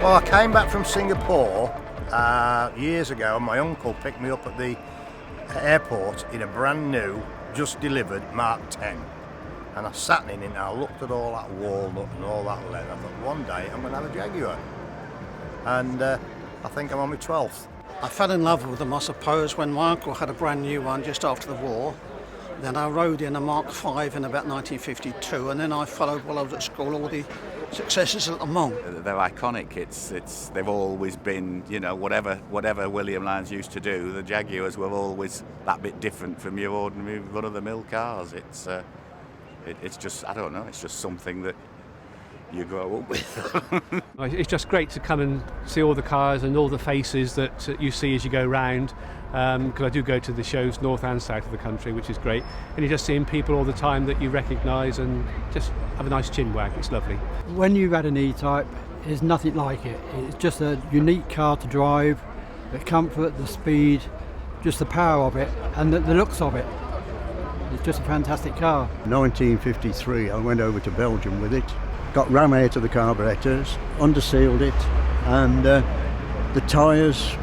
Well, I came back from Singapore years ago, and my uncle picked me up at the airport in a brand new, just delivered Mark 10. And I sat in it and I looked at all that walnut and all that leather. I thought, one day I'm going to have a Jaguar. And I think I'm on my 12th. I fell in love with them, I suppose, when my uncle had a brand new one just after the war. Then I rode in a Mark 5 in about 1952, and then I followed while I was at school all the successes at Le Mans. They're iconic. They've always been, you know, whatever William Lyons used to do, the Jaguars were always that bit different from your ordinary run-of-the-mill cars. It's just, I don't know, it's just something that you grow up with. It's just great to come and see all the cars and all the faces that you see as you go round, because I do go to the shows north and south of the country, which is great, and you're just seeing people all the time that you recognise and just have a nice chin wag. It's lovely. When you've had an E-Type, there's nothing like it. It's just a unique car to drive, the comfort, the speed, just the power of it and the looks of it. It's just a fantastic car. 1953, I went over to Belgium with it, got ram air to the carburetors, undersealed it, and the tyres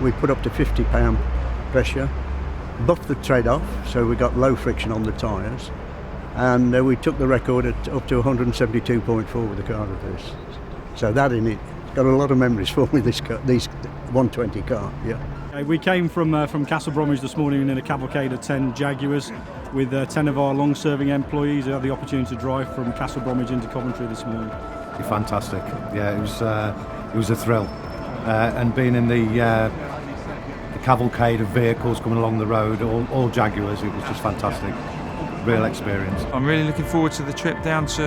we put up to 50 pound pressure, buffed the tread off so we got low friction on the tyres, and we took the record up to 172.4 with the car reverse. So that in it got a lot of memories for me, this 120 car, yeah. We came from Castle Bromwich this morning in a cavalcade of 10 Jaguars with 10 of our long-serving employees who had the opportunity to drive from Castle Bromwich into Coventry this morning. Fantastic, yeah, it was a thrill, and being in the cavalcade of vehicles coming along the road, all Jaguars, it was just fantastic, real experience. I'm really looking forward to the trip down to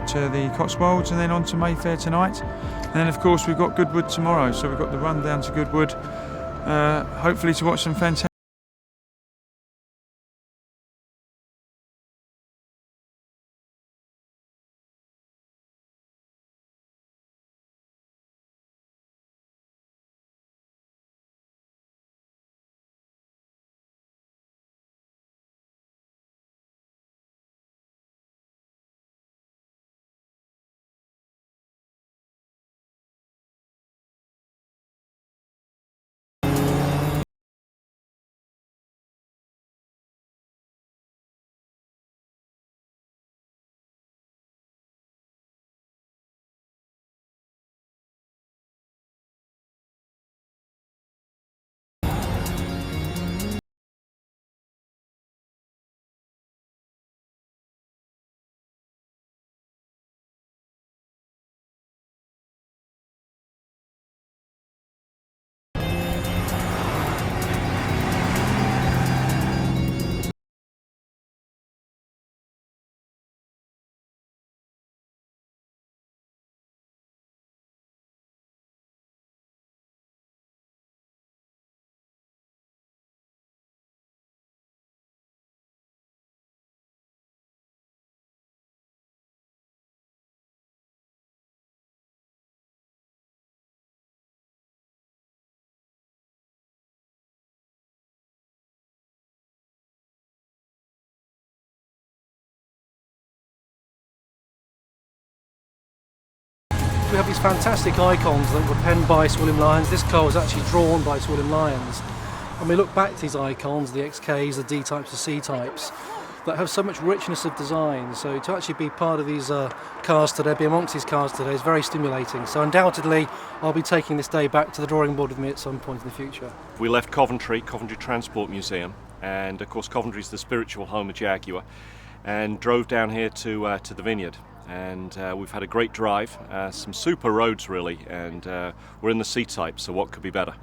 the Cotswolds and then on to Mayfair tonight, and then of course we've got Goodwood tomorrow, so we've got the run down to Goodwood, hopefully to watch some fantastic We have these fantastic icons that were penned by Sir William Lyons. This car was actually drawn by Sir William Lyons. And we look back to these icons, the XKs, the D-types, the C-types, that have so much richness of design. So to actually be part of these cars today, be amongst these cars today, is very stimulating. So undoubtedly, I'll be taking this day back to the drawing board with me at some point in the future. We left Coventry Transport Museum, and of course Coventry's the spiritual home of Jaguar, and drove down here to the vineyard. And we've had a great drive, some super roads really, and we're in the C-type, so what could be better?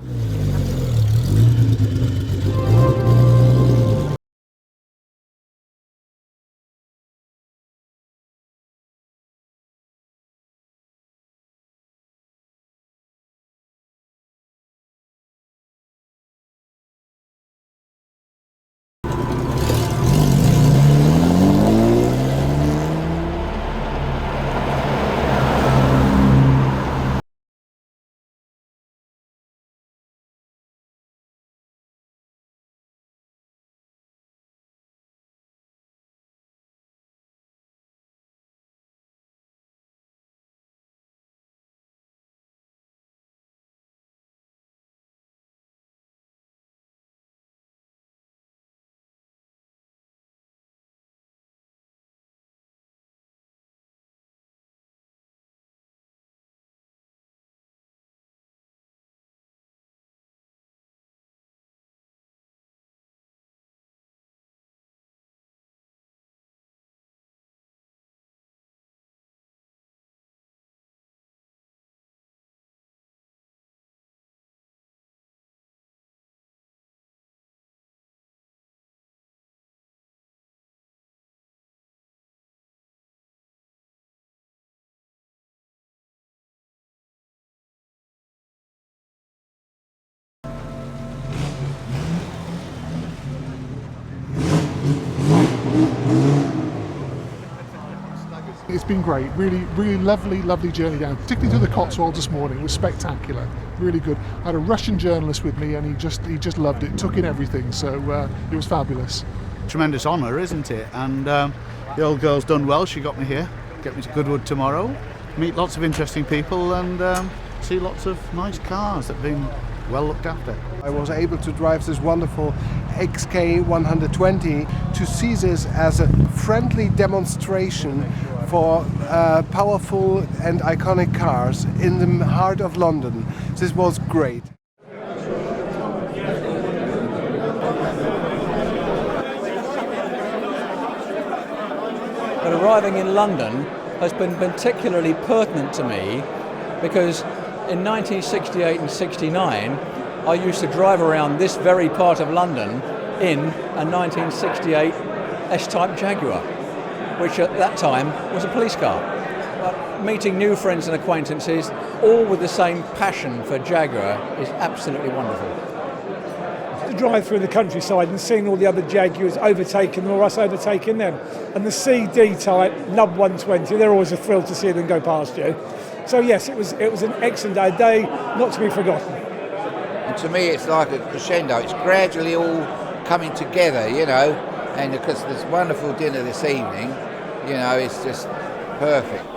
It's been great, really lovely journey down, particularly through the Cotswolds this morning. It was spectacular, really good. I had a Russian journalist with me and he just loved it, took in everything, so it was fabulous. Tremendous honour, isn't it? And the old girl's done well, she got me here, get me to Goodwood tomorrow, meet lots of interesting people and see lots of nice cars that have been well looked after. I was able to drive this wonderful XK 120 to see this as a friendly demonstration for powerful and iconic cars in the heart of London. This was great. But arriving in London has been particularly pertinent to me because in 1968 and 69 I used to drive around this very part of London in a 1968 S-Type Jaguar, which at that time was a police car. But meeting new friends and acquaintances, all with the same passion for Jaguar, is absolutely wonderful. To drive through the countryside and seeing all the other Jaguars overtaking or us overtaking them. And the CD-type Nub 120, they're always a thrill to see them go past you. So yes, it was an excellent day, a day not to be forgotten. And to me it's like a crescendo, it's gradually all coming together, you know, and because this wonderful dinner this evening, you know, it's just perfect.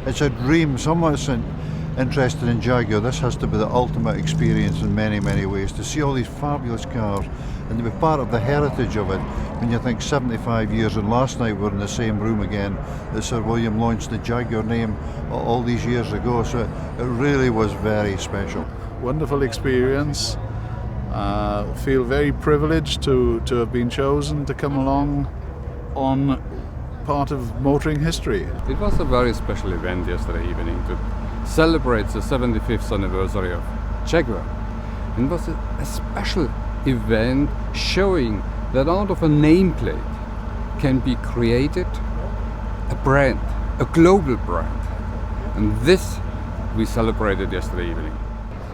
It's a dream. Someone that's interested in Jaguar, this has to be the ultimate experience in many ways. To see all these fabulous cars and to be part of the heritage of it when you think 75 years, and last night we were in the same room again that Sir William launched the Jaguar name all these years ago, so it really was very special. Wonderful experience. Feel very privileged to have been chosen to come along on part of motoring history. It was a very special event yesterday evening to celebrate the 75th anniversary of Jaguar. And it was a special event showing that out of a nameplate can be created a brand, a global brand. And this we celebrated yesterday evening.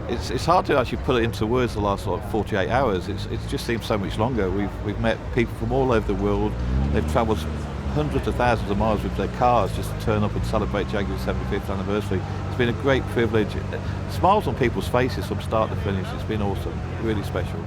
It's hard to actually put it into words the last 48 hours. It just seems so much longer. We've met people from all over the world. They've travelled hundreds of thousands of miles with their cars just to turn up and celebrate Jaguar's 75th anniversary. It's been a great privilege. Smiles on people's faces from start to finish. It's been awesome, really special.